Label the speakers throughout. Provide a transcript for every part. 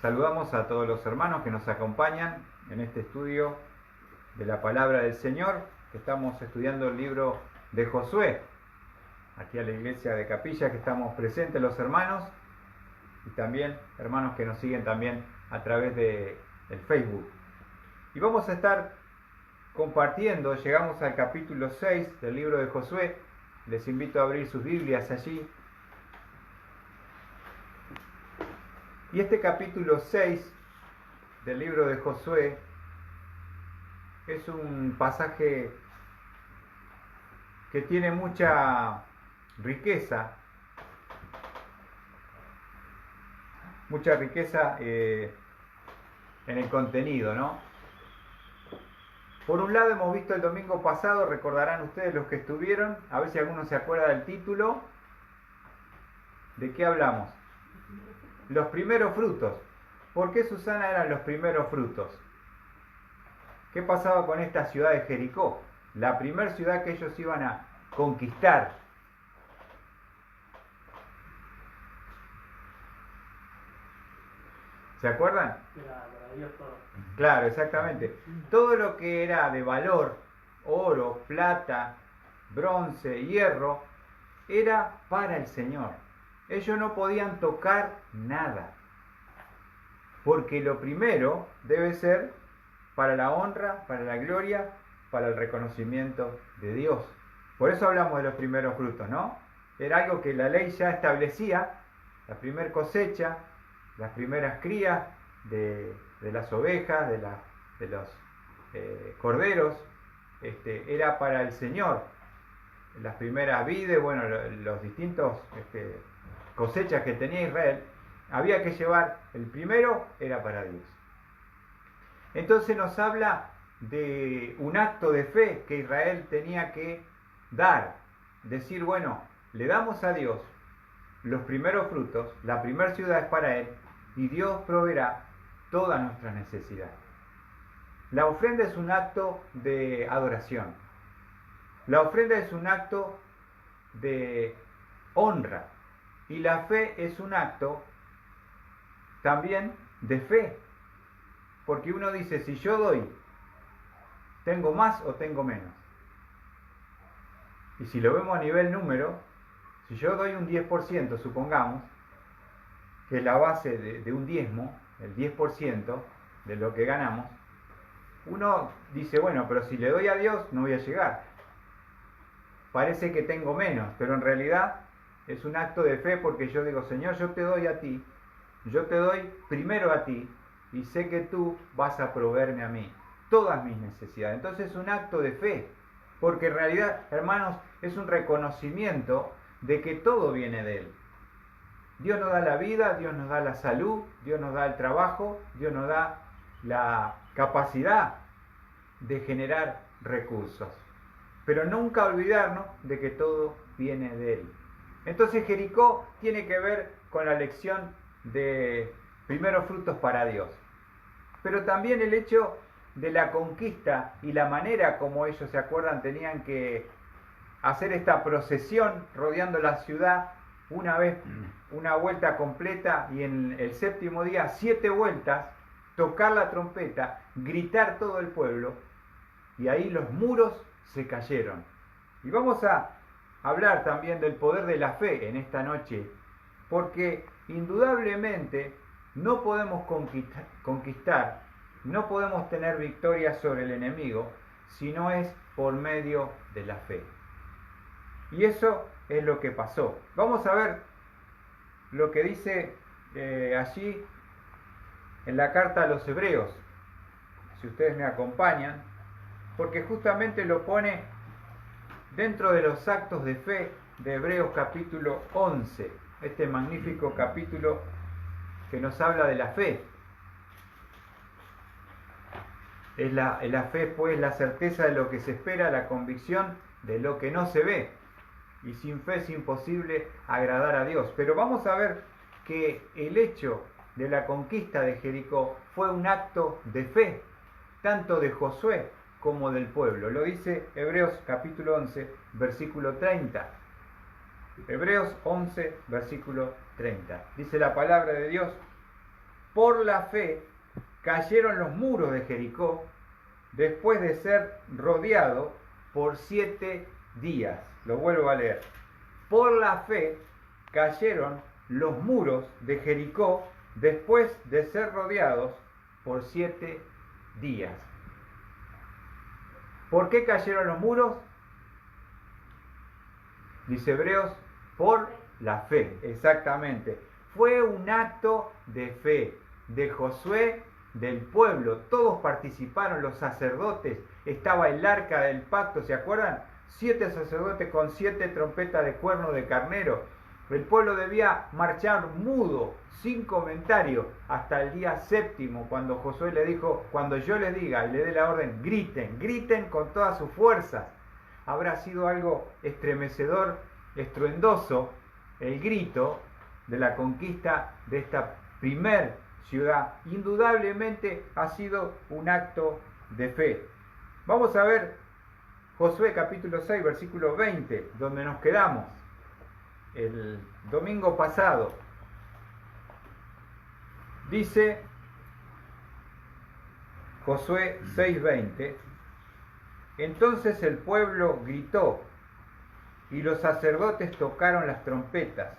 Speaker 1: Saludamos a todos los hermanos que nos acompañan en este estudio de la palabra del Señor, que estamos estudiando el libro de Josué. Aquí a la iglesia de Capilla, que estamos presentes los hermanos, y también hermanos que nos siguen también a través del Facebook. Y vamos a estar compartiendo, llegamos al capítulo 6 del libro de Josué. Les invito a abrir sus Biblias allí. Y este capítulo 6 del libro de Josué es un pasaje que tiene mucha riqueza en el contenido, ¿no? Por un lado hemos visto el domingo pasado, recordarán ustedes los que estuvieron, a ver si alguno se acuerda del título. ¿De qué hablamos? Los primeros frutos. ¿Por qué, Susana, eran los primeros frutos? ¿Qué pasaba con esta ciudad de Jericó? La primera ciudad que ellos iban a conquistar. ¿Se acuerdan? Claro, exactamente. Todo lo que era de valor, oro, plata, bronce, hierro, era para el Señor. Ellos no podían tocar nada, porque lo primero debe ser para la honra, para la gloria, para el reconocimiento de Dios. Por eso hablamos de los primeros frutos, ¿no? Era algo que la ley ya establecía, la primera cosecha, las primeras crías de las ovejas, de los corderos, era para el Señor. Las primeras vides, bueno, los distintos cosechas que tenía Israel, había que llevar, el primero era para Dios. Entonces nos habla de un acto de fe que Israel tenía que dar, decir, bueno, le damos a Dios los primeros frutos, la primera ciudad es para Él, y Dios proveerá todas nuestras necesidades. La ofrenda es un acto de adoración. La ofrenda es un acto de honra. Y la fe es un acto también de fe. Porque uno dice, si yo doy, ¿tengo más o tengo menos? Y si lo vemos a nivel número, si yo doy un 10%, supongamos, que es la base de un diezmo, el 10% de lo que ganamos, uno dice, bueno, pero si le doy a Dios no voy a llegar. Parece que tengo menos, pero en realidad es un acto de fe porque yo digo, Señor, yo te doy a ti, yo te doy primero a ti y sé que tú vas a proveerme a mí todas mis necesidades. Entonces es un acto de fe, porque en realidad, hermanos, es un reconocimiento de que todo viene de Él. Dios nos da la vida, Dios nos da la salud, Dios nos da el trabajo, Dios nos da la capacidad de generar recursos. Pero nunca olvidarnos de que todo viene de Él. Entonces Jericó tiene que ver con la lección de primeros frutos para Dios. Pero también el hecho de la conquista y la manera como ellos, se acuerdan, tenían que hacer esta procesión rodeando la ciudad una vez, una vuelta completa, y en el séptimo día 7 vueltas, tocar la trompeta, gritar todo el pueblo, y ahí los muros se cayeron. Y vamos a hablar también del poder de la fe en esta noche, porque indudablemente no podemos conquistar, no podemos tener victoria sobre el enemigo si no es por medio de la fe. Y eso es lo que pasó. Vamos a ver lo que dice allí en la carta a los Hebreos, si ustedes me acompañan, porque justamente lo pone dentro de los actos de fe de Hebreos capítulo 11, este magnífico capítulo que nos habla de la fe. Es la fe, pues, la certeza de lo que se espera, la convicción de lo que no se ve. Y sin fe es imposible agradar a Dios. Pero vamos a ver que el hecho de la conquista de Jericó fue un acto de fe, tanto de Josué como del pueblo. Lo dice Hebreos capítulo 11, versículo 30. Hebreos 11, versículo 30. Dice la palabra de Dios: por la fe cayeron los muros de Jericó después de ser rodeado por 7 días. Lo vuelvo a leer. Por la fe cayeron los muros de Jericó después de ser rodeados por 7 días. ¿Por qué cayeron los muros? Dice Hebreos, por la fe, exactamente. Fue un acto de fe de Josué, del pueblo. Todos participaron, los sacerdotes. Estaba el arca del pacto, ¿se acuerdan? 7 sacerdotes con 7 trompetas de cuerno de carnero. El pueblo debía marchar mudo, sin comentario, hasta el día 7, cuando Josué le dijo, cuando yo les diga y le dé la orden, griten, griten con todas sus fuerzas. Habrá sido algo estremecedor, estruendoso, el grito de la conquista de esta primer ciudad. Indudablemente ha sido un acto de fe. Vamos a ver Josué capítulo 6, versículo 20, donde nos quedamos el domingo pasado. Dice Josué 6:20, entonces el pueblo gritó y los sacerdotes tocaron las trompetas,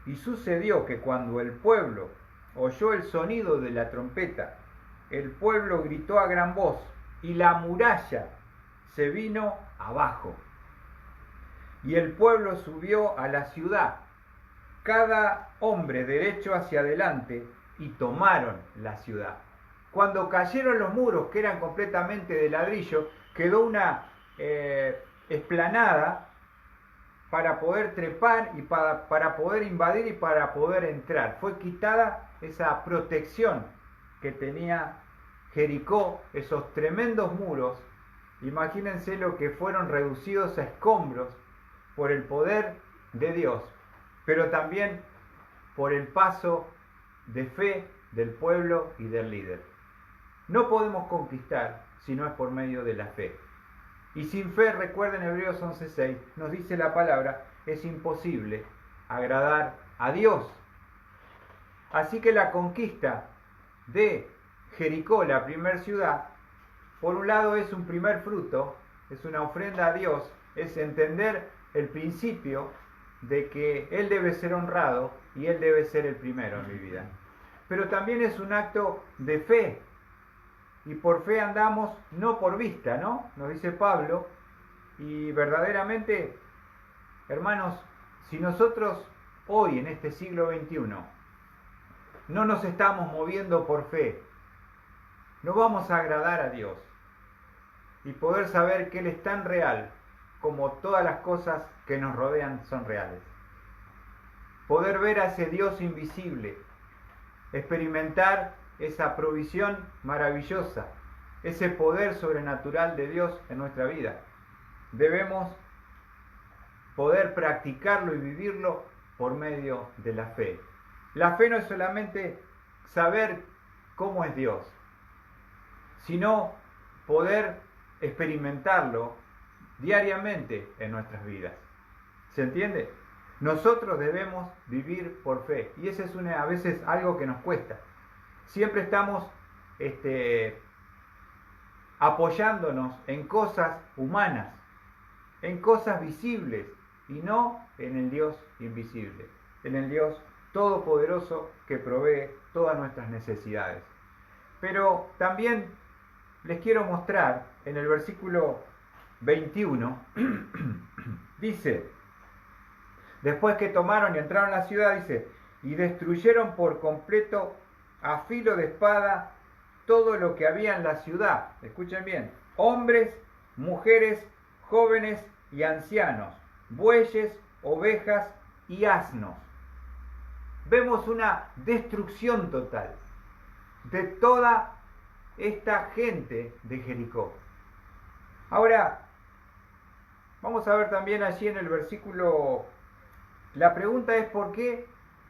Speaker 1: y sucedió que cuando el pueblo oyó el sonido de la trompeta, el pueblo gritó a gran voz y la muralla se vino abajo. Y el pueblo subió a la ciudad, cada hombre derecho hacia adelante, y tomaron la ciudad. Cuando cayeron los muros, que eran completamente de ladrillo, quedó una explanada para poder trepar y para poder invadir y para poder entrar. Fue quitada esa protección que tenía Jericó, esos tremendos muros. Imagínense lo que fueron reducidos a escombros por el poder de Dios, pero también por el paso de fe del pueblo y del líder. No podemos conquistar si no es por medio de la fe. Y sin fe, recuerden Hebreos 11:6, nos dice la palabra, es imposible agradar a Dios. Así que la conquista de Jericó, la primera ciudad, por un lado es un primer fruto, es una ofrenda a Dios, es entender el principio de que Él debe ser honrado y Él debe ser el primero en mi vida. Pero también es un acto de fe. Y por fe andamos, no por vista, ¿no? Nos dice Pablo. Y verdaderamente, hermanos, si nosotros hoy, en este siglo XXI, no nos estamos moviendo por fe, no vamos a agradar a Dios y poder saber que Él es tan real como todas las cosas que nos rodean son reales. Poder ver a ese Dios invisible, experimentar esa provisión maravillosa, ese poder sobrenatural de Dios en nuestra vida. Debemos poder practicarlo y vivirlo por medio de la fe. La fe no es solamente saber cómo es Dios, sino poder experimentarlo diariamente en nuestras vidas. ¿Se entiende? Nosotros debemos vivir por fe, y ese es a veces algo que nos cuesta. Siempre estamos apoyándonos en cosas humanas, en cosas visibles, y no en el Dios invisible, en el Dios todopoderoso que provee todas nuestras necesidades. Pero también les quiero mostrar en el versículo 21, dice, después que tomaron y entraron a la ciudad, dice, y destruyeron por completo a filo de espada todo lo que había en la ciudad. Escuchen bien, hombres, mujeres, jóvenes y ancianos, bueyes, ovejas y asnos. Vemos una destrucción total de toda esta gente de Jericó. Ahora, vamos a ver también allí en el versículo, la pregunta es ¿por qué?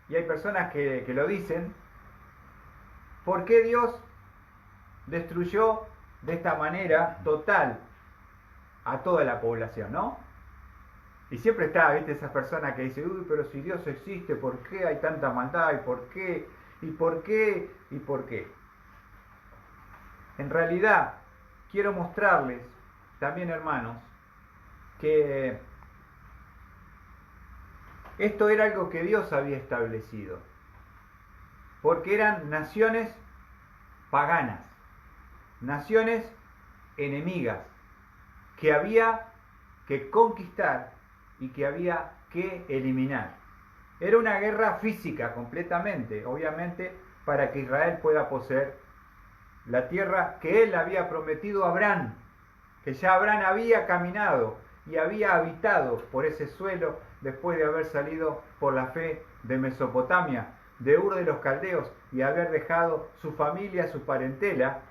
Speaker 1: Y hay personas que lo dicen, ¿por qué Dios destruyó de esta manera total a toda la población, no? Y siempre está, ¿viste? Esa persona que dice, uy, pero si Dios existe, ¿por qué hay tanta maldad? ¿Y por qué ¿Y por qué? ¿Y por qué? En realidad, quiero mostrarles también, hermanos, que esto era algo que Dios había establecido, porque eran naciones paganas, naciones enemigas, que había que conquistar y que había que eliminar. Era una guerra física completamente, obviamente, para que Israel pueda poseer la tierra que él había prometido a Abraham, que ya Abraham había caminado y había habitado por ese suelo después de haber salido por la fe de Mesopotamia, de Ur de los Caldeos, y haber dejado su familia, su parentela,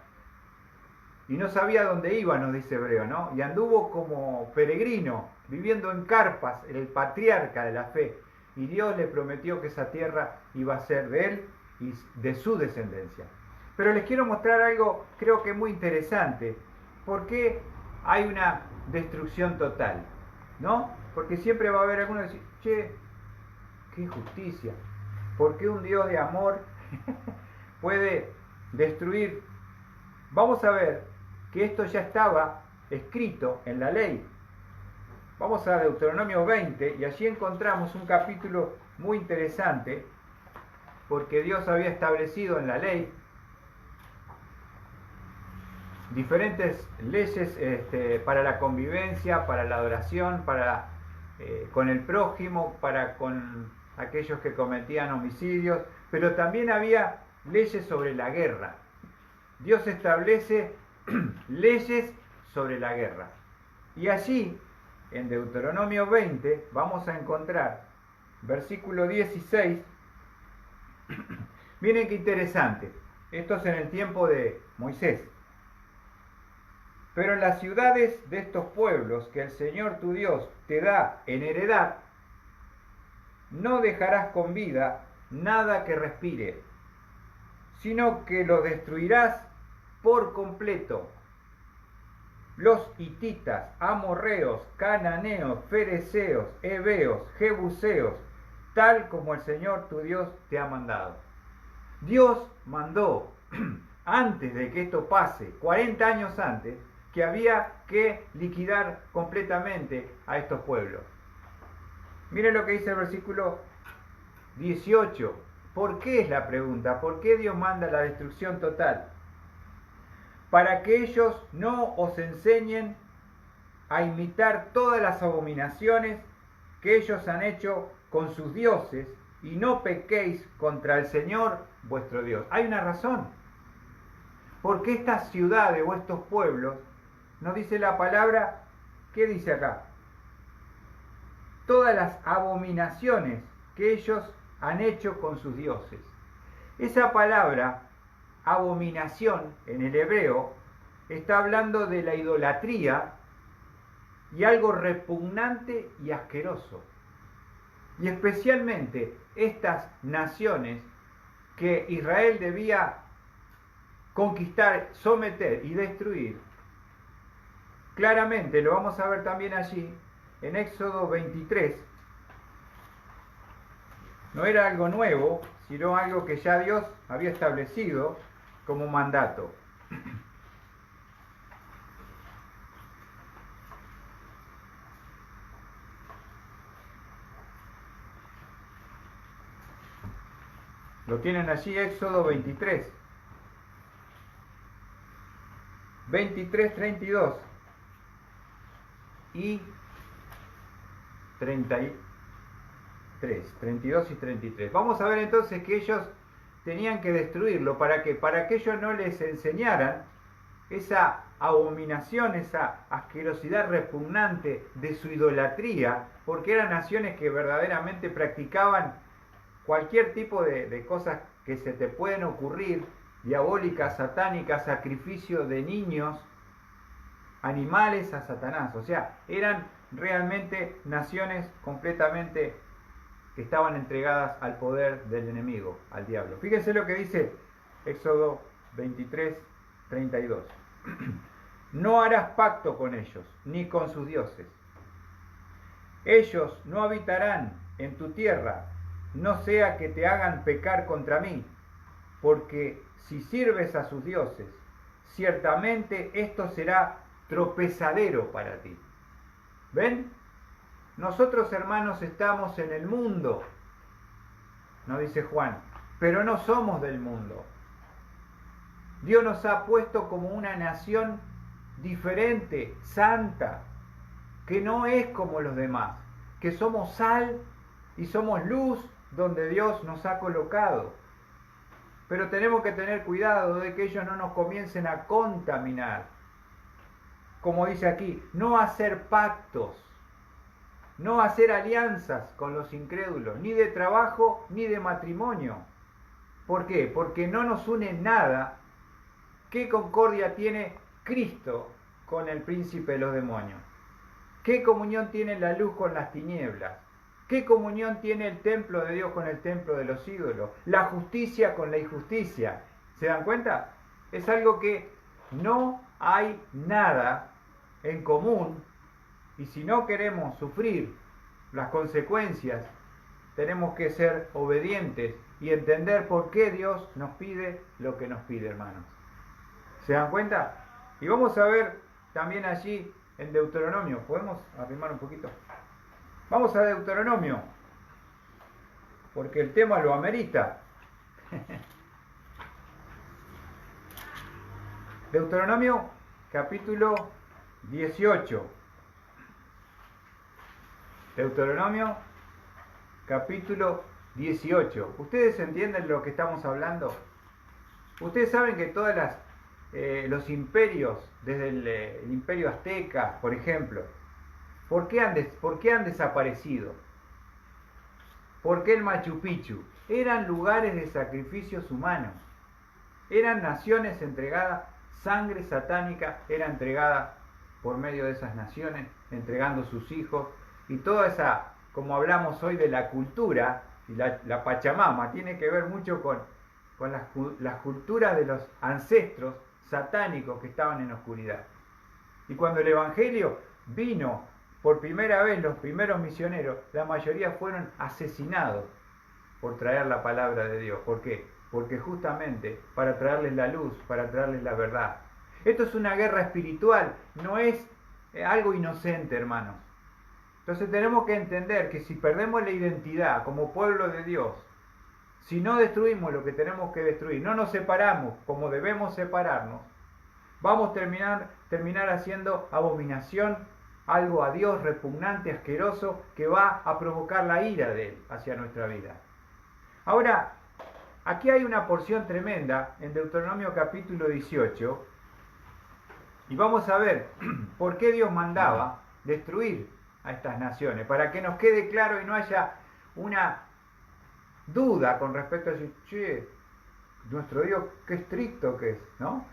Speaker 1: y no sabía dónde iba, nos dice Hebreo, ¿no? Y anduvo como peregrino, viviendo en carpas, el patriarca de la fe, y Dios le prometió que esa tierra iba a ser de él y de su descendencia. Pero les quiero mostrar algo, creo que muy interesante. ¿Por qué hay una destrucción total? ¿No? Porque siempre va a haber alguno que dice, che, qué injusticia. ¿Por qué un Dios de amor puede destruir? Vamos a ver que esto ya estaba escrito en la ley. Vamos a Deuteronomio 20 y allí encontramos un capítulo muy interesante, porque Dios había establecido en la ley diferentes leyes para la convivencia, para la adoración, para con el prójimo, para con aquellos que cometían homicidios, pero también había leyes sobre la guerra. Dios establece leyes sobre la guerra. Y allí, en Deuteronomio 20, vamos a encontrar versículo 16. Miren qué interesante. Esto es en el tiempo de Moisés. Pero en las ciudades de estos pueblos que el Señor tu Dios te da en heredad, no dejarás con vida nada que respire, sino que lo destruirás por completo. Los hititas, amorreos, cananeos, fereceos, heveos, jebuseos, tal como el Señor tu Dios te ha mandado. Dios mandó, antes de que esto pase, 40 años antes, que había que liquidar completamente a estos pueblos. Miren lo que dice el versículo 18. ¿Por qué es la pregunta? ¿Por qué Dios manda la destrucción total? Para que ellos no os enseñen a imitar todas las abominaciones que ellos han hecho con sus dioses y no pequéis contra el Señor vuestro Dios. Hay una razón. Porque estas ciudades o estos pueblos, nos dice la palabra, ¿qué dice acá? Todas las abominaciones que ellos han hecho con sus dioses. Esa palabra, abominación, en el hebreo, está hablando de la idolatría y algo repugnante y asqueroso. Y especialmente estas naciones que Israel debía conquistar, someter y destruir. Claramente lo vamos a ver también allí en Éxodo 23. No era algo nuevo, sino algo que ya Dios había establecido como mandato. Lo tienen allí, Éxodo 23. 23, 32 y 33. 32 y 33. Vamos a ver entonces que ellos tenían que destruirlo. ¿Para qué? Para que ellos no les enseñaran esa abominación, esa asquerosidad repugnante de su idolatría, porque eran naciones que verdaderamente practicaban cualquier tipo de cosas que se te pueden ocurrir, diabólicas, satánicas, sacrificio de niños, animales a Satanás. O sea, eran realmente naciones completamente que estaban entregadas al poder del enemigo, al diablo. Fíjense lo que dice Éxodo 23, 32. No harás pacto con ellos, ni con sus dioses. Ellos no habitarán en tu tierra, no sea que te hagan pecar contra mí, porque si sirves a sus dioses, ciertamente esto será tropezadero para ti. ¿Ven? Nosotros, hermanos, estamos en el mundo, nos dice Juan, pero no somos del mundo. Dios nos ha puesto como una nación diferente, santa, que no es como los demás, que somos sal y somos luz donde Dios nos ha colocado. Pero tenemos que tener cuidado de que ellos no nos comiencen a contaminar. Como dice aquí, no hacer pactos, no hacer alianzas con los incrédulos, ni de trabajo ni de matrimonio. ¿Por qué? Porque no nos une nada. ¿Qué concordia tiene Cristo con el príncipe de los demonios? ¿Qué comunión tiene la luz con las tinieblas? ¿Qué comunión tiene el templo de Dios con el templo de los ídolos? La justicia con la injusticia. ¿Se dan cuenta? Es algo que no hay nada en común, y si no queremos sufrir las consecuencias, tenemos que ser obedientes y entender por qué Dios nos pide lo que nos pide, hermanos. ¿Se dan cuenta? Y vamos a ver también allí en Deuteronomio. ¿Podemos arrimar un poquito? Vamos a Deuteronomio, porque el tema lo amerita. Deuteronomio capítulo 18. Deuteronomio capítulo 18. ¿Ustedes entienden lo que estamos hablando? Ustedes saben que todas los imperios, desde el imperio azteca, por ejemplo, ¿por qué han desaparecido? ¿Por qué el Machu Picchu? Eran lugares de sacrificios humanos. Eran naciones entregadas, sangre satánica era entregada por medio de esas naciones, entregando sus hijos. Y toda esa, como hablamos hoy de la cultura, y la Pachamama, tiene que ver mucho con las culturas de los ancestros satánicos que estaban en oscuridad. Y cuando el Evangelio vino por primera vez, los primeros misioneros, la mayoría fueron asesinados por traer la palabra de Dios. ¿Por qué? Porque justamente para traerles la luz, para traerles la verdad. Esto es una guerra espiritual, no es algo inocente, hermanos. Entonces tenemos que entender que si perdemos la identidad como pueblo de Dios, si no destruimos lo que tenemos que destruir, no nos separamos como debemos separarnos, vamos a terminar haciendo abominación, algo a Dios repugnante, asqueroso, que va a provocar la ira de Él hacia nuestra vida. Ahora, aquí hay una porción tremenda en Deuteronomio capítulo 18, y vamos a ver por qué Dios mandaba destruir a estas naciones, para que nos quede claro y no haya una duda con respecto a decir, che, nuestro Dios, qué estricto que es, ¿no?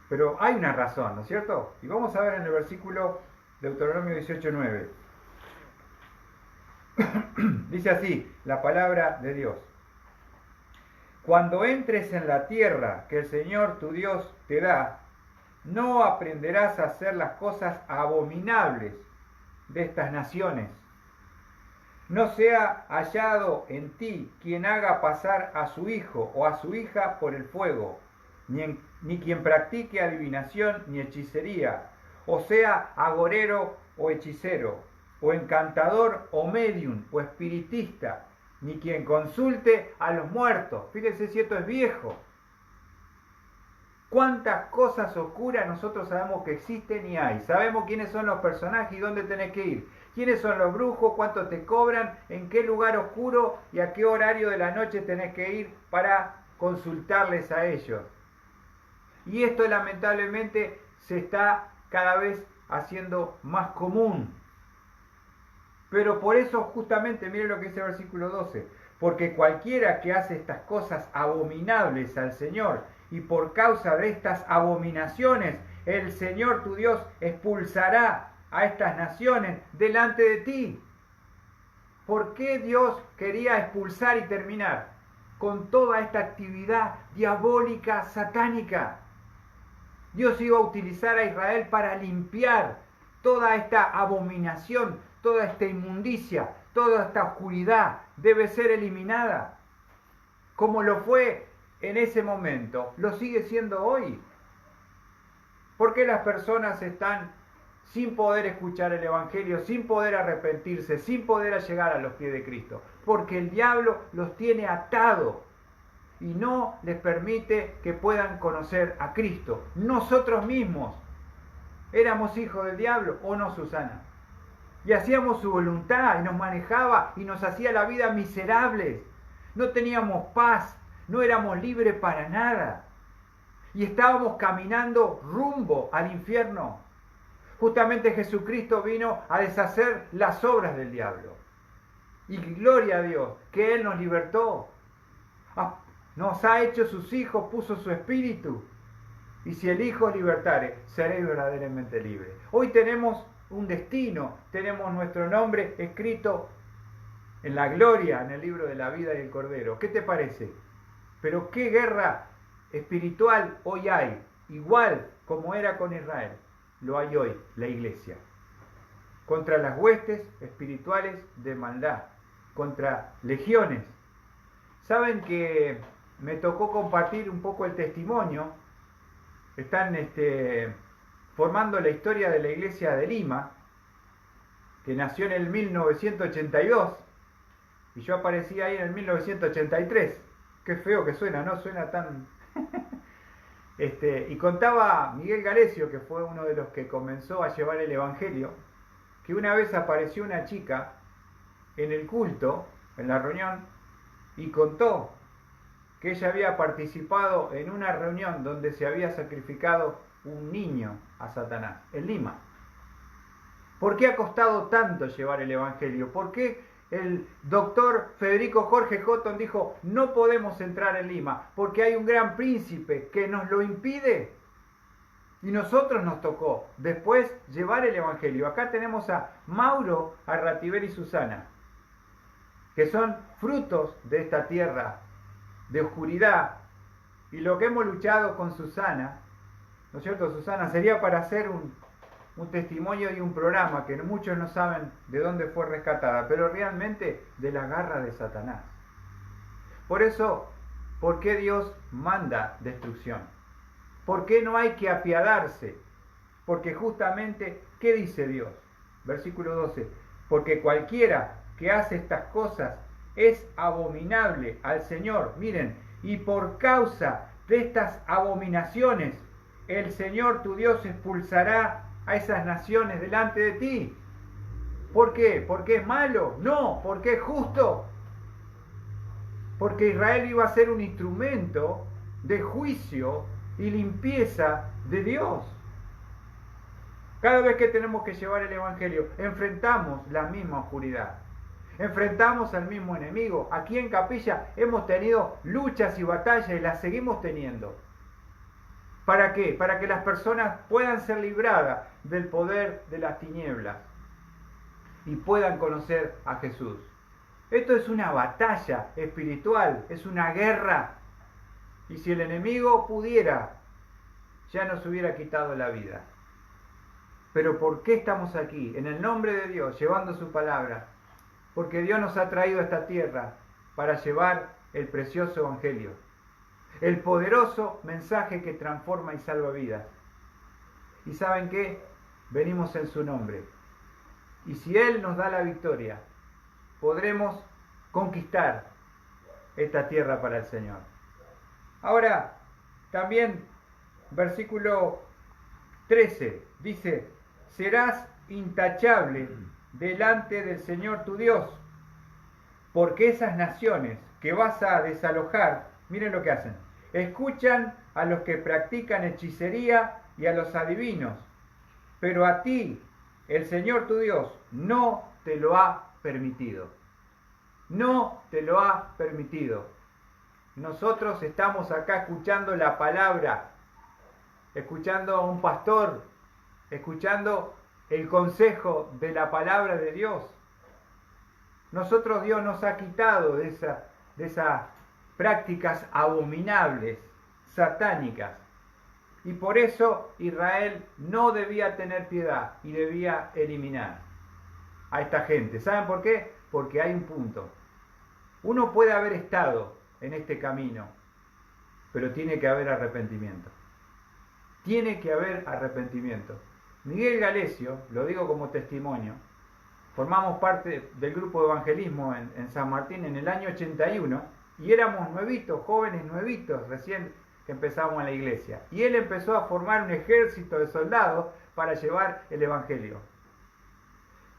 Speaker 1: Pero hay una razón, ¿no es cierto? Y vamos a ver en el versículo Deuteronomio 18:9. Dice así, la palabra de Dios. Cuando entres en la tierra que el Señor tu Dios te da, no aprenderás a hacer las cosas abominables de estas naciones. No sea hallado en ti quien haga pasar a su hijo o a su hija por el fuego, ni quien practique adivinación ni hechicería, o sea agorero o hechicero, o encantador o medium o espiritista, ni quien consulte a los muertos. Fíjense si esto es viejo. Cuántas cosas oscuras nosotros sabemos que existen y hay. Sabemos quiénes son los personajes y dónde tenés que ir. Quiénes son los brujos, cuánto te cobran, en qué lugar oscuro y a qué horario de la noche tenés que ir para consultarles a ellos. Y esto lamentablemente se está cada vez haciendo más común. Pero por eso justamente, miren lo que dice el versículo 12. Porque cualquiera que hace estas cosas abominables al Señor, y por causa de estas abominaciones, el Señor tu Dios expulsará a estas naciones delante de ti. ¿Por qué Dios quería expulsar y terminar con toda esta actividad diabólica, satánica? Dios iba a utilizar a Israel para limpiar toda esta abominación, toda esta inmundicia, toda esta oscuridad debe ser eliminada. Como lo fue en ese momento, lo sigue siendo hoy. ¿Por qué las personas están sin poder escuchar el Evangelio, sin poder arrepentirse, sin poder llegar a los pies de Cristo? Porque el diablo los tiene atados y no les permite que puedan conocer a Cristo. Nosotros mismos éramos hijos del diablo, ¿o no, Susana? Y hacíamos su voluntad y nos manejaba y nos hacía la vida miserables. No teníamos paz, no éramos libres para nada. Y estábamos caminando rumbo al infierno. Justamente Jesucristo vino a deshacer las obras del diablo. Y gloria a Dios, que Él nos libertó. Nos ha hecho sus hijos, puso su espíritu. Y si el Hijo libertare, seréis verdaderamente libres. Hoy tenemos un destino, tenemos nuestro nombre escrito en la gloria, en el libro de la vida y el Cordero. ¿Qué te parece? Pero qué guerra espiritual hoy hay, igual como era con Israel, lo hay hoy la iglesia, contra las huestes espirituales de maldad, contra legiones. Saben que me tocó compartir un poco el testimonio. Están formando la historia de la iglesia de Lima, que nació en el 1982, y yo aparecí ahí en el 1983. Qué feo que suena, ¿no? Suena tan... y contaba Miguel Galecio, que fue uno de los que comenzó a llevar el Evangelio, que una vez apareció una chica en el culto, en la reunión, y contó que ella había participado en una reunión donde se había sacrificado un niño a Satanás, en Lima. ¿Por qué ha costado tanto llevar el Evangelio? ¿Por qué el doctor Federico Jorge Houghton dijo, no podemos entrar en Lima, porque hay un gran príncipe que nos lo impide? Y nosotros nos tocó después llevar el Evangelio. Acá tenemos a Mauro, a Rativer y Susana, que son frutos de esta tierra de oscuridad. Y lo que hemos luchado con Susana, ¿no es cierto, Susana? Sería para hacer un testimonio y un programa que muchos no saben de dónde fue rescatada, pero realmente de la garra de Satanás. Por eso, ¿por qué Dios manda destrucción? ¿Por qué no hay que apiadarse? Porque justamente, ¿qué dice Dios? Versículo 12, porque cualquiera que hace estas cosas es abominable al Señor. Miren, y por causa de estas abominaciones, el Señor tu Dios expulsará a esas naciones delante de ti. ¿Por qué? ¿Porque es malo? No, porque es justo. Porque Israel iba a ser un instrumento de juicio y limpieza de Dios. Cada vez que tenemos que llevar el Evangelio, enfrentamos la misma oscuridad. Enfrentamos al mismo enemigo. Aquí en Capilla hemos tenido luchas y batallas y las seguimos teniendo. ¿Para qué? Para que las personas puedan ser libradas del poder de las tinieblas y puedan conocer a Jesús. Esto es una batalla espiritual, es una guerra. Y si el enemigo pudiera, ya nos hubiera quitado la vida. Pero ¿por qué estamos aquí? En el nombre de Dios, llevando su palabra. Porque Dios nos ha traído a esta tierra para llevar el precioso Evangelio. El poderoso mensaje que transforma y salva vidas. ¿Y saben qué? Venimos en su nombre. Y si Él nos da la victoria, podremos conquistar esta tierra para el Señor. Ahora, también, versículo 13, dice, serás intachable delante del Señor tu Dios, porque esas naciones que vas a desalojar, miren lo que hacen, escuchan a los que practican hechicería y a los adivinos, pero a ti, el Señor tu Dios, no te lo ha permitido. No te lo ha permitido. Nosotros estamos acá escuchando la palabra, escuchando a un pastor, escuchando el consejo de la palabra de Dios. Nosotros Dios nos ha quitado de esas prácticas abominables, satánicas. Y por eso Israel no debía tener piedad y debía eliminar a esta gente. ¿Saben por qué? Porque hay un punto. Uno puede haber estado en este camino pero tiene que haber arrepentimiento. Tiene que haber arrepentimiento. Miguel Galesio, lo digo como testimonio, formamos parte del grupo de evangelismo en San Martín en el año 81 y éramos nuevitos, jóvenes nuevitos, recién que empezamos en la iglesia. Y él empezó a formar un ejército de soldados para llevar el evangelio.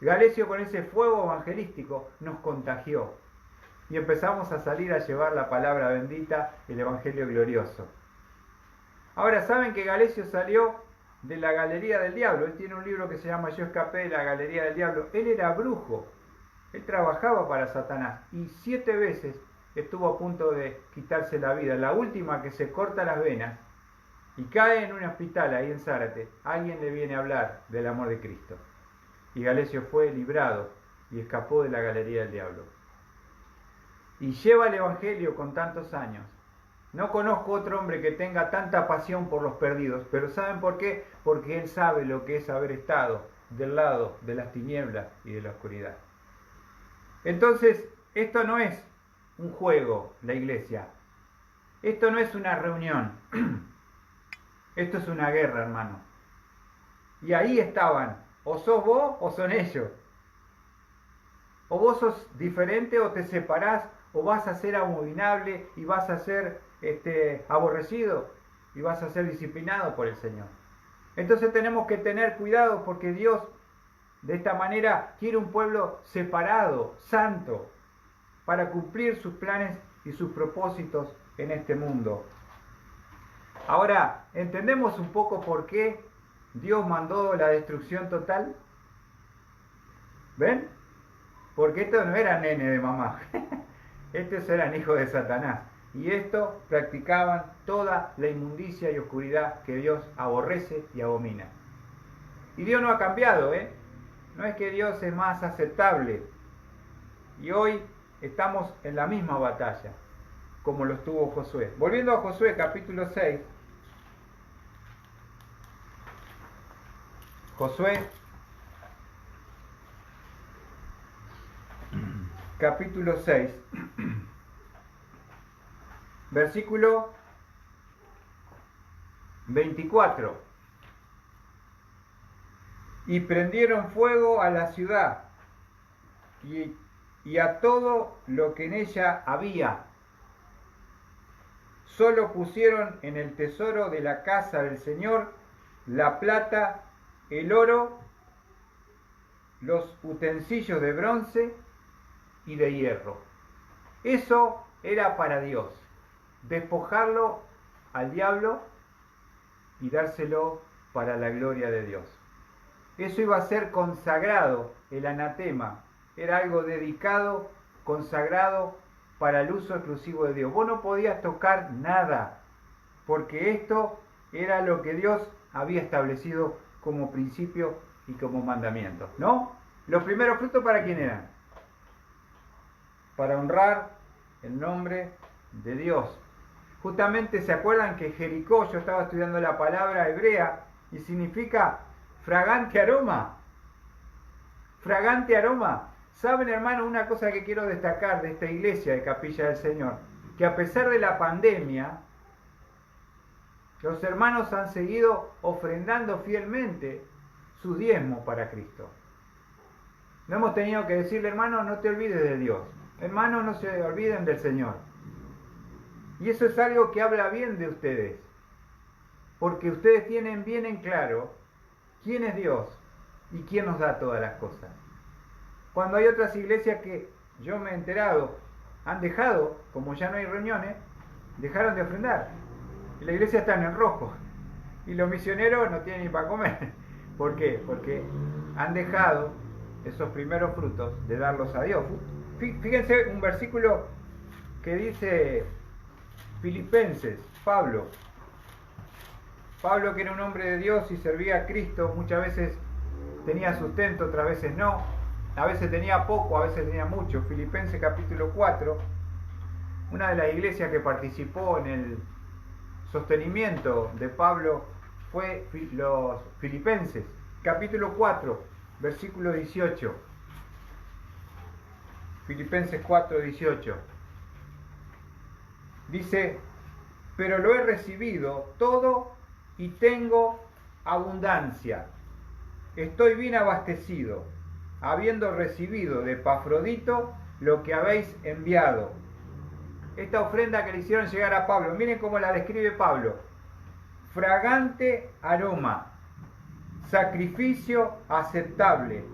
Speaker 1: Galesio, con ese fuego evangelístico, nos contagió y empezamos a salir a llevar la palabra bendita, el evangelio glorioso. Ahora, ¿saben que Galesio salió de la Galería del Diablo? Él tiene un libro que se llama Yo escapé de la Galería del Diablo. Él era brujo, él trabajaba para Satanás y 7 veces estuvo a punto de quitarse la vida. La última, que se corta las venas y cae en un hospital ahí en Zárate, alguien le viene a hablar del amor de Cristo. Y Galesio fue librado y escapó de la Galería del Diablo. Y lleva el evangelio con tantos años. No conozco otro hombre que tenga tanta pasión por los perdidos, pero ¿saben por qué? Porque él sabe lo que es haber estado del lado de las tinieblas y de la oscuridad. Entonces, esto no es un juego, la iglesia. Esto no es una reunión. Esto es una guerra, hermano. Y ahí estaban. O sos vos o son ellos. O vos sos diferente o te separás, o vas a ser abominable y vas a ser aborrecido y vas a ser disciplinado por el Señor. Entonces tenemos que tener cuidado, porque Dios de esta manera quiere un pueblo separado, santo, para cumplir sus planes y sus propósitos en este mundo. Ahora, ¿entendemos un poco por qué Dios mandó la destrucción total? ¿Ven? Porque estos no eran nene de mamá. Estos eran hijos de Satanás. Y estos practicaban toda la inmundicia y oscuridad que Dios aborrece y abomina. Y Dios no ha cambiado, ¿eh? No es que Dios es más aceptable. Y hoy estamos en la misma batalla, como lo estuvo Josué. Volviendo a Josué, capítulo 6. Josué, capítulo 6, versículo 24. Y prendieron fuego a la ciudad y a todo lo que en ella había. Solo pusieron en el tesoro de la casa del Señor la plata, el oro, los utensilios de bronce y de hierro. Eso era para Dios. Despojarlo al diablo y dárselo para la gloria de Dios. Eso iba a ser consagrado, el anatema. Era algo dedicado, consagrado para el uso exclusivo de Dios. Vos no podías tocar nada, porque esto era lo que Dios había establecido como principio y como mandamiento, ¿no? Los primeros frutos, ¿para quién eran? Para honrar el nombre de Dios. Justamente, ¿se acuerdan que Jericó, yo estaba estudiando la palabra hebrea y significa fragante aroma? Fragante aroma. ¿Saben, hermano, una cosa que quiero destacar de esta iglesia de Capilla del Señor? Que a pesar de la pandemia, los hermanos han seguido ofrendando fielmente su diezmo para Cristo. No hemos tenido que decirle, hermano, no te olvides de Dios. Hermanos, no se olviden del Señor. Y eso es algo que habla bien de ustedes. Porque ustedes tienen bien en claro quién es Dios y quién nos da todas las cosas. Cuando hay otras iglesias que yo me he enterado, han dejado, como ya no hay reuniones, dejaron de ofrendar. Y la iglesia está en rojo. Y los misioneros no tienen ni para comer. ¿Por qué? Porque han dejado esos primeros frutos de darlos a Dios. Fíjense un versículo que dice Filipenses, Pablo, que era un hombre de Dios y servía a Cristo, muchas veces tenía sustento, otras veces no, a veces tenía poco, a veces tenía mucho. Filipenses capítulo 4, una de las iglesias que participó en el sostenimiento de Pablo fue los Filipenses, capítulo 4, versículo 18. Filipenses 4, 18. Dice, pero lo he recibido todo y tengo abundancia. Estoy bien abastecido, habiendo recibido de Epafrodito lo que habéis enviado. Esta ofrenda que le hicieron llegar a Pablo, miren cómo la describe Pablo. Fragante aroma, sacrificio aceptable,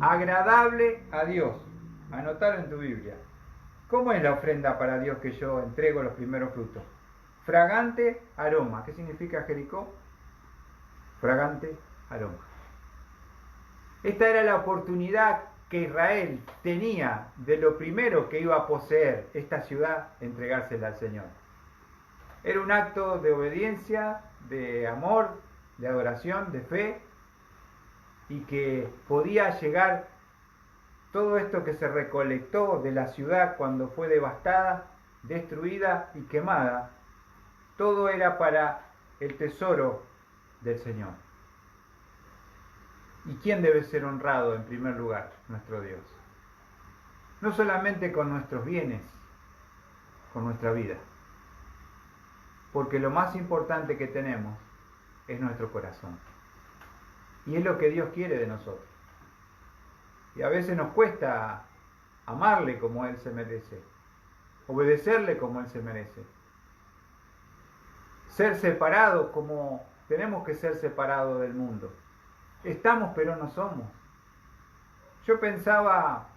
Speaker 1: agradable a Dios. Anotalo en tu Biblia. ¿Cómo es la ofrenda para Dios que yo entrego los primeros frutos? Fragante aroma. ¿Qué significa, Jericó? Fragante aroma. Esta era la oportunidad que Israel tenía de lo primero que iba a poseer esta ciudad, entregársela al Señor. Era un acto de obediencia, de amor, de adoración, de fe, y que podía llegar todo esto que se recolectó de la ciudad cuando fue devastada, destruida y quemada. Todo era para el tesoro del Señor. ¿Y quién debe ser honrado en primer lugar? Nuestro Dios. No solamente con nuestros bienes, con nuestra vida. Porque lo más importante que tenemos es nuestro corazón. Y es lo que Dios quiere de nosotros. Y a veces nos cuesta amarle como Él se merece, obedecerle como Él se merece, ser separados como tenemos que ser separados del mundo. Estamos pero no somos. Yo pensaba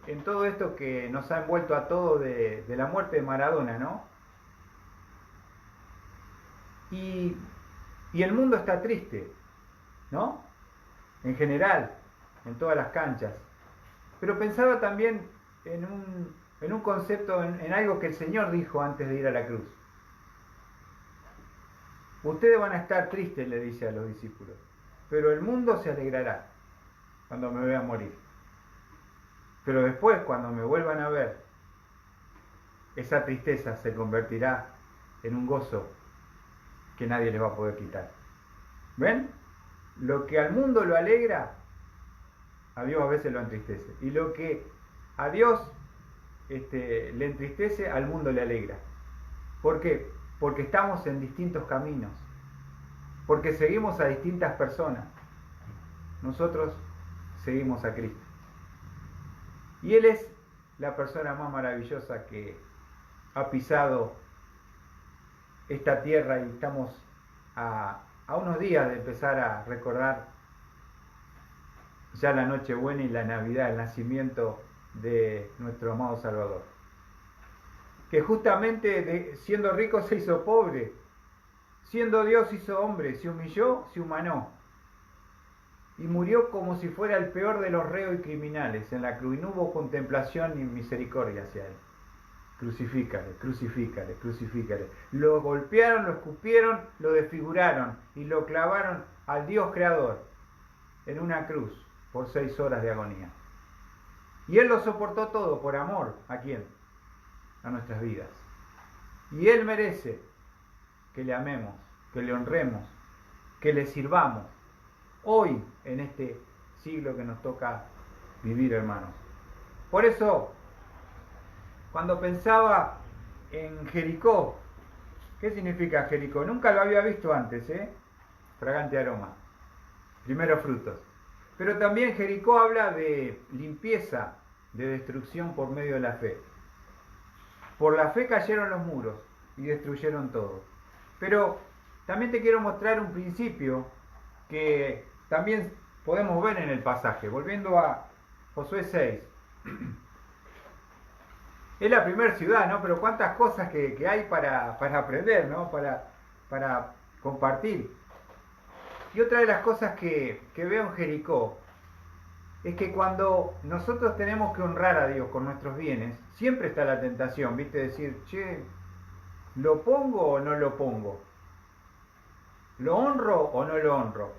Speaker 1: en todo esto que nos ha envuelto a todos de la muerte de Maradona, ¿no? Y el mundo está triste, ¿no? En general, en todas las canchas. Pero pensaba también en un concepto, en algo que el Señor dijo antes de ir a la cruz. Ustedes van a estar tristes, le dice a los discípulos, pero el mundo se alegrará cuando me vean morir. Pero después, cuando me vuelvan a ver, esa tristeza se convertirá en un gozo que nadie les va a poder quitar. ¿Ven? Lo que al mundo lo alegra, a Dios a veces lo entristece. Y lo que a Dios le entristece, al mundo le alegra. ¿Por qué? Porque estamos en distintos caminos. Porque seguimos a distintas personas. Nosotros seguimos a Cristo. Y Él es la persona más maravillosa que ha pisado esta tierra, y estamos a unos días de empezar a recordar ya la Nochebuena y la Navidad, el nacimiento de nuestro amado Salvador, que justamente siendo rico se hizo pobre, siendo Dios hizo hombre, se humilló, se humanó y murió como si fuera el peor de los reos y criminales en la cruz, y no hubo contemplación ni misericordia hacia él. Crucifícale, crucifícale, crucifícale. Lo golpearon, lo escupieron, lo desfiguraron y lo clavaron al Dios creador en una cruz por 6 horas de agonía. Y Él lo soportó todo por amor. ¿A quién? A nuestras vidas. Y Él merece que le amemos, que le honremos, que le sirvamos hoy en este siglo que nos toca vivir, hermanos. Por eso, cuando pensaba en Jericó, ¿qué significa Jericó? Nunca lo había visto antes, fragante aroma, primeros frutos. Pero también Jericó habla de limpieza, de destrucción por medio de la fe. Por la fe cayeron los muros y destruyeron todo. Pero también te quiero mostrar un principio que también podemos ver en el pasaje. Volviendo a Josué 6. Es la primera ciudad, ¿no? Pero cuántas cosas que hay para aprender, ¿no? Para compartir. Y otra de las cosas que veo en Jericó es que cuando nosotros tenemos que honrar a Dios con nuestros bienes, siempre está la tentación, ¿viste? Decir, che, ¿lo pongo o no lo pongo? ¿Lo honro o no lo honro?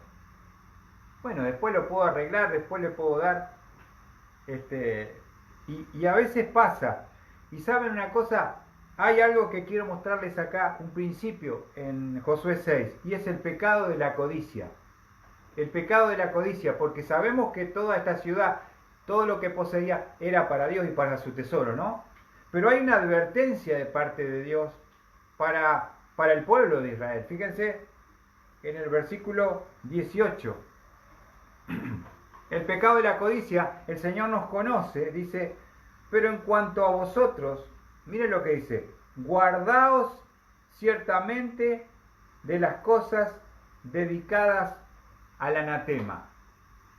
Speaker 1: Bueno, después lo puedo arreglar, después le puedo dar. Y a veces pasa. Y saben una cosa, hay algo que quiero mostrarles acá, un principio en Josué 6, y es el pecado de la codicia. El pecado de la codicia, porque sabemos que toda esta ciudad, todo lo que poseía era para Dios y para su tesoro, ¿no? Pero hay una advertencia de parte de Dios para el pueblo de Israel. Fíjense en el versículo 18. El pecado de la codicia, el Señor nos conoce, dice, pero en cuanto a vosotros, miren lo que dice, guardaos ciertamente de las cosas dedicadas al anatema.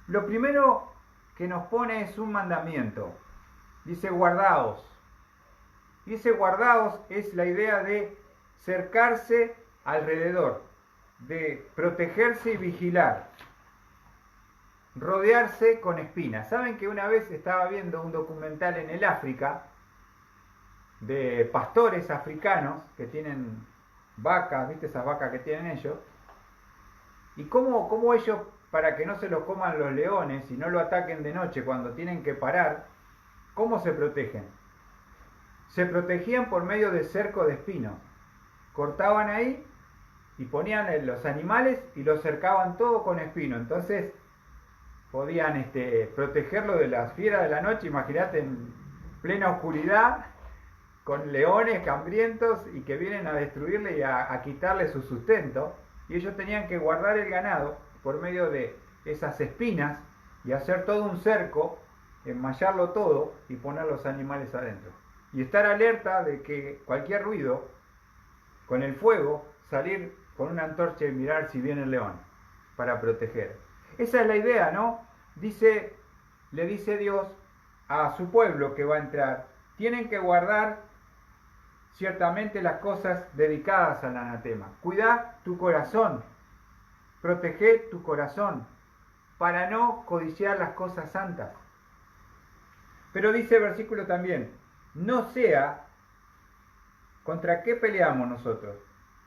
Speaker 1: Lo primero que nos pone es un mandamiento. Dice guardaos. Y ese guardaos es la idea de cercarse alrededor, de protegerse y vigilar, rodearse con espinas. ¿Saben que una vez estaba viendo un documental en el África de pastores africanos que tienen vacas, ¿viste esas vacas que tienen ellos? Y cómo ellos, para que no se los coman los leones y no lo ataquen de noche cuando tienen que parar, ¿cómo se protegen? Se protegían por medio de cerco de espinos. Cortaban ahí y ponían los animales y los cercaban todo con espino. Entonces podían protegerlo de las fieras de la noche. Imagínate en plena oscuridad con leones hambrientos y que vienen a destruirle y a quitarle su sustento. Y ellos tenían que guardar el ganado por medio de esas espinas y hacer todo un cerco, enmallarlo todo y poner los animales adentro. Y estar alerta de que cualquier ruido, con el fuego, salir con una antorcha y mirar si viene el león para proteger. Esa es la idea, ¿no? Le dice Dios a su pueblo que va a entrar, tienen que guardar ciertamente las cosas dedicadas al anatema. Cuida tu corazón, protege tu corazón para no codiciar las cosas santas. Pero dice el versículo también, no sea, ¿contra qué peleamos nosotros?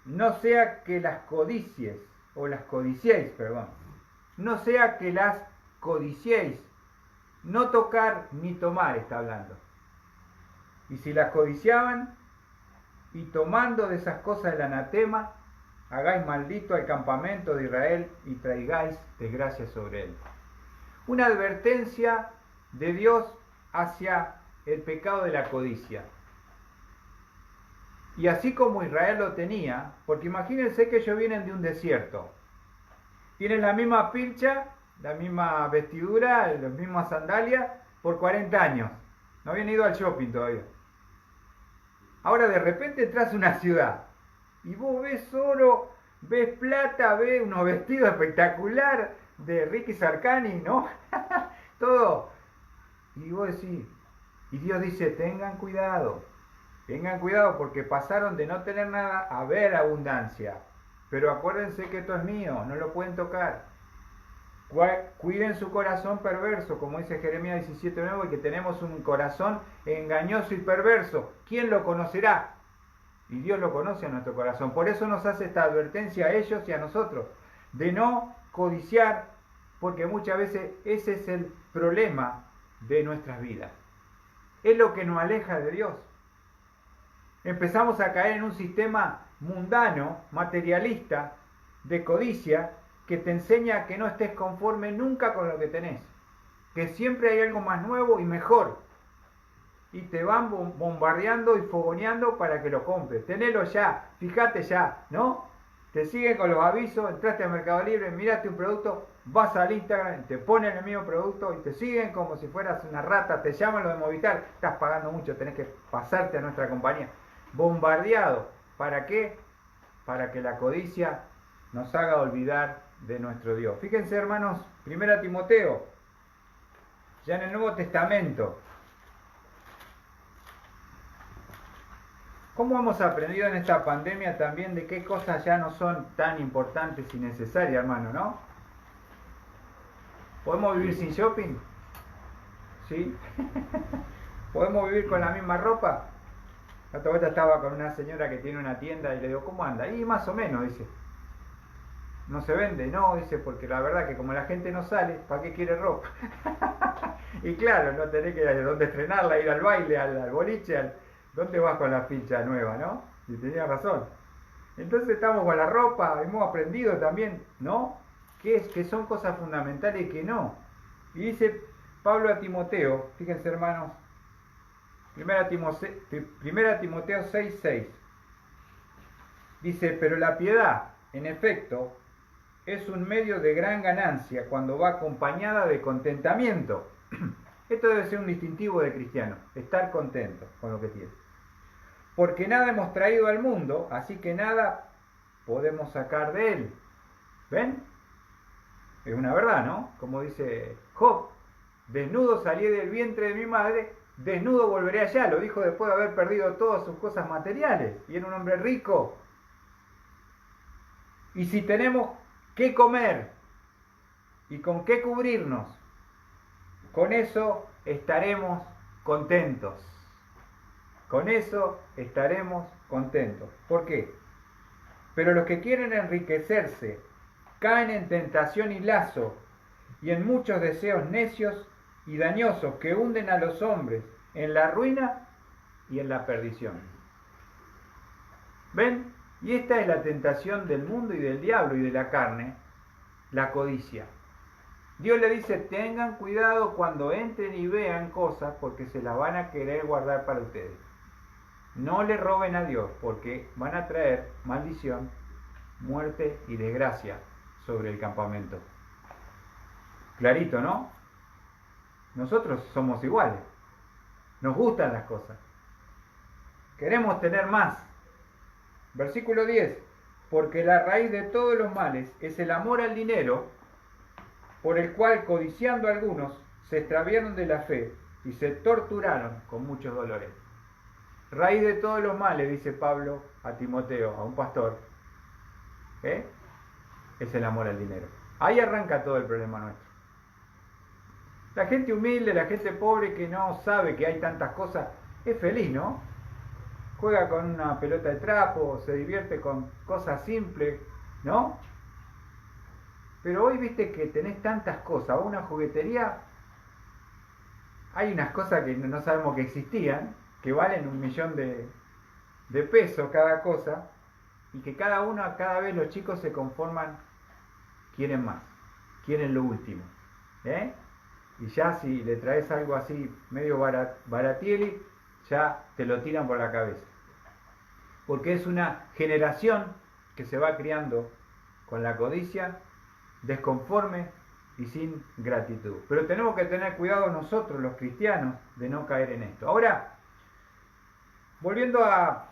Speaker 1: No sea que las codicies, o las codiciéis, perdón, no sea que las codiciéis, no tocar ni tomar, está hablando. Y si las codiciaban, y tomando de esas cosas el anatema, hagáis maldito al campamento de Israel y traigáis desgracia sobre él. Una advertencia de Dios hacia el pecado de la codicia. Y así como Israel lo tenía, porque imagínense que ellos vienen de un desierto, tienen la misma pilcha, la misma vestidura, las mismas sandalias por 40 años, no habían ido al shopping todavía. Ahora de repente entras a una ciudad y vos ves oro, ves plata, ves unos vestidos espectaculares de Ricky Sarkani, ¿no? Todo. Y vos decís, y Dios dice, tengan cuidado porque pasaron de no tener nada a ver abundancia. Pero acuérdense que esto es mío, no lo pueden tocar. Cuiden su corazón perverso, como dice Jeremías 17:9, que tenemos un corazón engañoso y perverso. ¿Quién lo conocerá? Y Dios lo conoce a nuestro corazón. Por eso nos hace esta advertencia a ellos y a nosotros, de no codiciar, porque muchas veces ese es el problema de nuestras vidas. Es lo que nos aleja de Dios. Empezamos a caer en un sistema mundano, materialista, de codicia, que te enseña a que no estés conforme nunca con lo que tenés, que siempre hay algo más nuevo y mejor, y te van bombardeando y fogoneando para que lo compres. Tenelo ya, fíjate ya, ¿no? Te siguen con los avisos, entraste a Mercado Libre, miraste un producto, vas al Instagram, te ponen el mismo producto y te siguen como si fueras una rata, te llaman los de Movistar, estás pagando mucho, tenés que pasarte a nuestra compañía. Bombardeado, ¿para qué? Para que la codicia nos haga olvidar de nuestro Dios. Fíjense, hermanos, 1 Timoteo, ya en el Nuevo Testamento, ¿cómo hemos aprendido en esta pandemia también de qué cosas ya no son tan importantes y necesarias, hermano, ¿no? ¿Podemos vivir sin shopping? ¿Sí? ¿Podemos vivir con la misma ropa? La otra vuelta estaba con una señora que tiene una tienda y le digo, ¿cómo anda? Y más o menos, dice. ¿No se vende? No, dice, porque la verdad que como la gente no sale, ¿para qué quiere ropa? Y claro, no tenés que ir a dónde estrenarla, ir al baile, al boliche, ¿dónde vas con la ficha nueva, no? Y tenía razón. Entonces estamos con la ropa, hemos aprendido también, ¿no? Que son cosas fundamentales y que no. Y dice Pablo a Timoteo, fíjense hermanos, 1 Timoteo 6:6. Dice, pero la piedad, en efecto, es un medio de gran ganancia cuando va acompañada de contentamiento. Esto debe ser un distintivo de cristiano, estar contento con lo que tiene. Porque nada hemos traído al mundo, así que nada podemos sacar de él. ¿Ven? Es una verdad, ¿no? Como dice Job, desnudo salí del vientre de mi madre, desnudo volveré allá. Lo dijo después de haber perdido todas sus cosas materiales. Y era un hombre rico. Y si tenemos qué comer y con qué cubrirnos, con eso estaremos contentos. Con eso estaremos contentos. ¿Por qué? Pero los que quieren enriquecerse caen en tentación y lazo y en muchos deseos necios y dañosos que hunden a los hombres en la ruina y en la perdición. ¿Ven? Y esta es la tentación del mundo y del diablo y de la carne, la codicia. Dios le dice, tengan cuidado cuando entren y vean cosas porque se las van a querer guardar para ustedes. No le roben a Dios porque van a traer maldición, muerte y desgracia sobre el campamento. Clarito, ¿no? Nosotros somos iguales. Nos gustan las cosas. Queremos tener más. Versículo 10. Porque la raíz de todos los males es el amor al dinero, por el cual, codiciando algunos, se extraviaron de la fe y se torturaron con muchos dolores. Raíz de todos los males, dice Pablo a Timoteo, a un pastor, es el amor al dinero. Ahí arranca todo el problema nuestro. La gente humilde, la gente pobre que no sabe que hay tantas cosas, es feliz, ¿no? Juega con una pelota de trapo, se divierte con cosas simples, ¿no? Pero hoy viste que tenés tantas cosas, una juguetería, hay unas cosas que no sabemos que existían, que valen 1.000.000 de pesos cada cosa, y que cada vez los chicos se conforman, quieren más, quieren lo último, y ya si le traes algo así medio baratieli, ya te lo tiran por la cabeza. Porque es una generación que se va criando con la codicia, desconforme y sin gratitud. Pero tenemos que tener cuidado nosotros, los cristianos, de no caer en esto. Ahora, volviendo a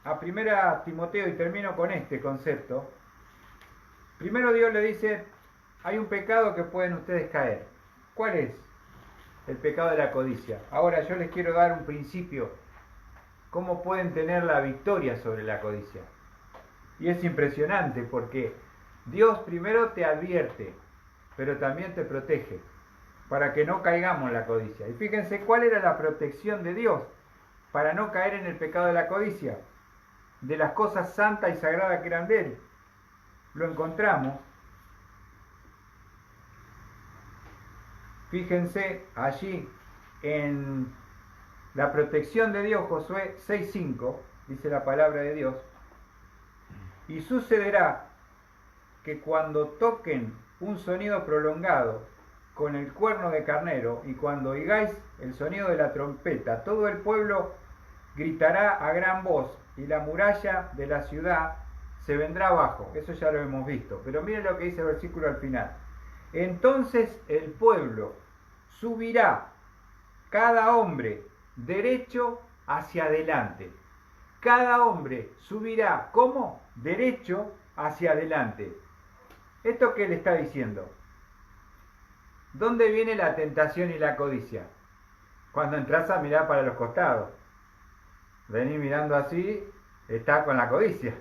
Speaker 1: 1 Timoteo, y termino con este concepto. Primero Dios le dice, hay un pecado que pueden ustedes caer. ¿Cuál es? El pecado de la codicia. Ahora yo les quiero dar un principio. ¿Cómo pueden tener la victoria sobre la codicia? Y es impresionante porque Dios primero te advierte, pero también te protege, para que no caigamos en la codicia. Y fíjense cuál era la protección de Dios para no caer en el pecado de la codicia, de las cosas santas y sagradas que eran de Él. Lo encontramos, fíjense allí en la protección de Dios, Josué 6:5, dice la palabra de Dios, y sucederá que cuando toquen un sonido prolongado con el cuerno de carnero y cuando oigáis el sonido de la trompeta, todo el pueblo gritará a gran voz y la muralla de la ciudad se vendrá abajo. Eso ya lo hemos visto, pero miren lo que dice el versículo al final. Entonces el pueblo subirá, cada hombre derecho hacia adelante. Cada hombre subirá, ¿cómo? Derecho hacia adelante. ¿Esto qué le está diciendo? ¿Dónde viene la tentación y la codicia? Cuando entras a mirar para los costados. Venís mirando así, está con la codicia.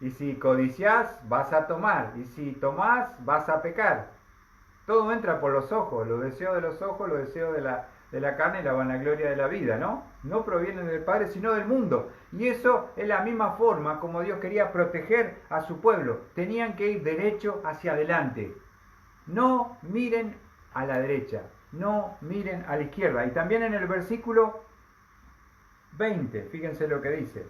Speaker 1: Y si codiciás, vas a tomar. Y si tomás, vas a pecar. Todo entra por los ojos, los deseos de los ojos, los deseos de la carne y la vanagloria de la vida, ¿no? No provienen del Padre, sino del mundo. Y eso es la misma forma como Dios quería proteger a su pueblo. Tenían que ir derecho hacia adelante. No miren a la derecha, no miren a la izquierda. Y también en el versículo 20, fíjense lo que dice.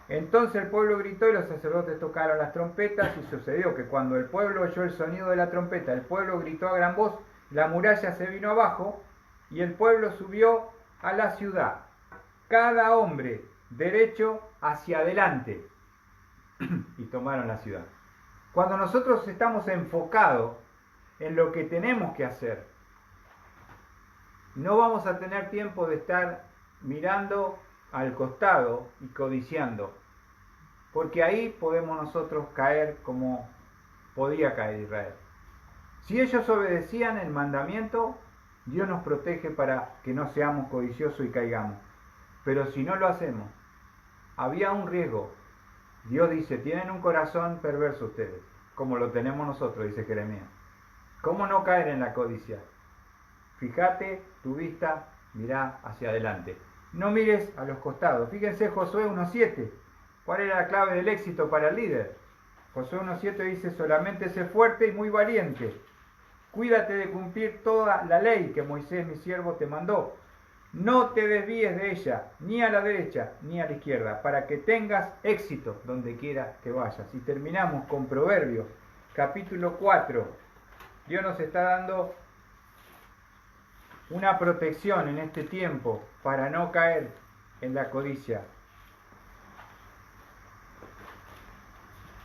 Speaker 1: Entonces el pueblo gritó y los sacerdotes tocaron las trompetas, y sucedió que cuando el pueblo oyó el sonido de la trompeta, el pueblo gritó a gran voz, la muralla se vino abajo y el pueblo subió a la ciudad, cada hombre derecho hacia adelante. y tomaron la ciudad. Cuando nosotros estamos enfocados en lo que tenemos que hacer, no vamos a tener tiempo de estar mirando al costado y codiciando, porque ahí podemos nosotros caer como podía caer Israel. Si ellos obedecían el mandamiento, Dios nos protege para que no seamos codiciosos y caigamos. Pero si no lo hacemos, había un riesgo. Dios dice, tienen un corazón perverso ustedes, como lo tenemos nosotros, dice Jeremías. ¿Cómo no caer en la codicia? Fíjate tu vista, mirá hacia adelante. No mires a los costados. Fíjense Josué 1.7. ¿Cuál era la clave del éxito para el líder? Josué 1.7 dice, solamente sé fuerte y muy valiente. Cuídate de cumplir toda la ley que Moisés, mi siervo, te mandó. No te desvíes de ella, ni a la derecha, ni a la izquierda, para que tengas éxito donde quiera que vayas. Y terminamos con Proverbios, capítulo 4. Dios nos está dando una protección en este tiempo para no caer en la codicia.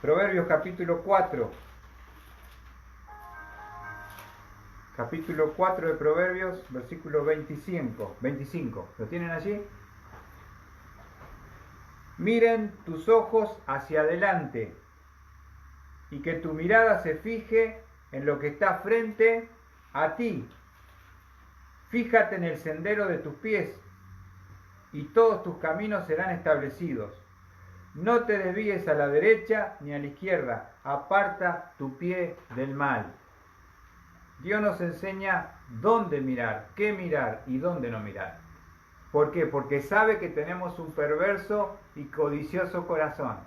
Speaker 1: Proverbios capítulo 4. Capítulo 4 de Proverbios, versículo 25. ¿Lo tienen allí? Miren tus ojos hacia adelante y que tu mirada se fije en lo que está frente a ti. Fíjate en el sendero de tus pies y todos tus caminos serán establecidos. No te desvíes a la derecha ni a la izquierda, aparta tu pie del mal. Dios nos enseña dónde mirar, qué mirar y dónde no mirar. ¿Por qué? Porque sabe que tenemos un perverso y codicioso corazón.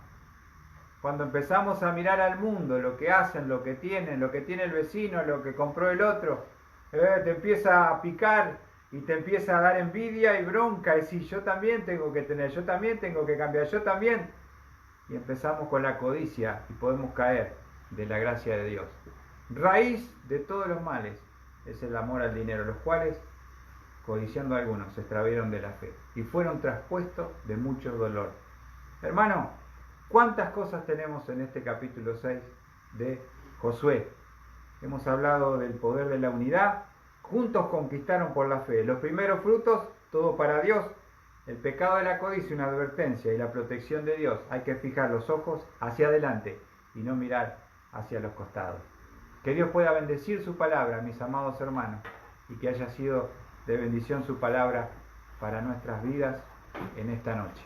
Speaker 1: Cuando empezamos a mirar al mundo, lo que hacen, lo que tiene el vecino, lo que compró el otro, te empieza a picar y te empieza a dar envidia y bronca, y si yo también tengo que tener, yo también tengo que cambiar, yo también. Y empezamos con la codicia y podemos caer de la gracia de Dios. Raíz de todos los males es el amor al dinero, los cuales, codiciando a algunos, se extravieron de la fe y fueron traspuestos de mucho dolor. Hermano, ¿cuántas cosas tenemos en este capítulo 6 de Josué? Hemos hablado del poder de la unidad. Juntos conquistaron por la fe. Los primeros frutos, todo para Dios. El pecado de la codicia, una advertencia, y la protección de Dios. Hay que fijar los ojos hacia adelante y no mirar hacia los costados. Que Dios pueda bendecir su palabra, mis amados hermanos, y que haya sido de bendición su palabra para nuestras vidas en esta noche.